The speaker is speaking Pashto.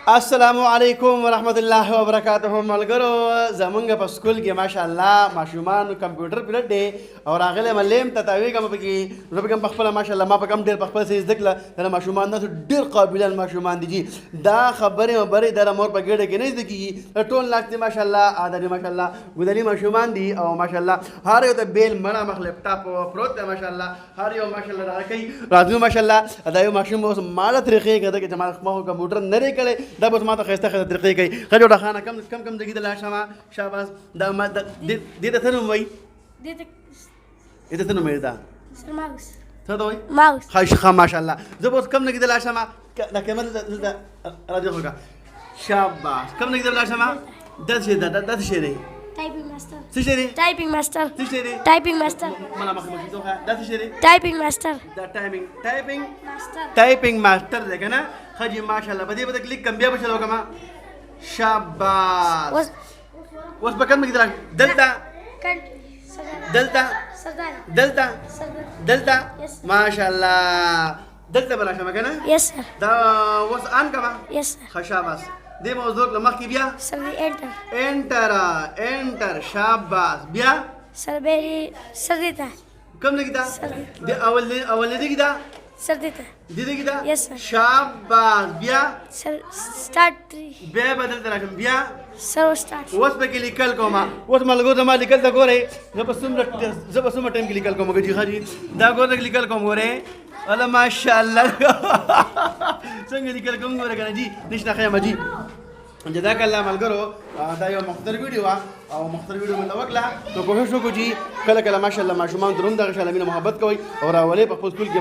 السلام علیکم ورحمۃ اللہ وبرکاتہ ملګرو زمونږ په سکول کې ماشاءالله ماشومان کمپیوټر پیریډ دی او راغلی ملیم ته تاویږم پکې زه پکې په خپله ماشاءالله ما پکې هم ډېر په خپل څه زده کړه دا ماشومان داسې ډېر قابلان ماشومان دي جي دا خبرې وبرې دا مور په ګېډه کې نه زده کېږي ټول ناست دي ماشاءالله دا دي ماشاءالله ګودلي ماشومان دي او ماشاءالله هر یو ته بیل مړه مخ لیپټاپ پروت دی ماشاءالله هر یو ماشاءالله دغه کوي راځو ماشاءالله دا یو ماشوم اوس ماړه طریقې کوي چې ما کمپیوټر نه دی کړی دا به ما ته ښایسته ښایسته طریقې کوي ښه جوړه خانه کم ځای کې دله شمه شاباس دا ما دې ته څه نوم وایي دې ته څه نوم وایي دا څه ته وایي ماوس ښه ماشاءالله زه به اوس کم نه کې دله شمه دا کیمره دلته راځو وکړه شاباس کم نه کې دله شمه دا څه شی دی Typing master. څه شی دی Typing master. څه شی دی Typing master. مالا مخکې مخکې ته دا څه شی دی Typing master. دا ټایپینګ Master. ټایپینګ ماستر دی که نه ښه جي ماشاءالله په دې به ته کلیک کړم بیا به چلو کړم شاباس اوس به کوم کې دلته دلته ماشاءالله دلته به راشم که نه Yes sir. دا اوس آن کړم Yes sir. ښه شاباس دې موضوع له مخکې بیا Sir, we enter. انټر شاباس بیا Sir, dita. کوم نه کې دا د اول نه کې دا Sir, dita. دې کې دا Yes, sir. شاباس بیا Sir, start 3. بیا به دلته راشم بیا Sir, start. اوس پکې لیکل کوم اوس ملګرو زما لیکل ته ګورئ زه به څومره ټایم کې لیکل کوم جي ښه جي دا ګوره لیکل کوم ګورئ الله ماشاءالله څنګه لیکل کوم ګوره که نه جي نشته ښیم جي جزاک الله ملګرو دا یو مختصر ویډیو وه او مختصر ویډیو مې ته وکړه نو کوشش وکړو چې کله کله ماشاءالله ماشومان ته هم دغه شان مینه محبت کوئ او راولئ په خپل سکول کې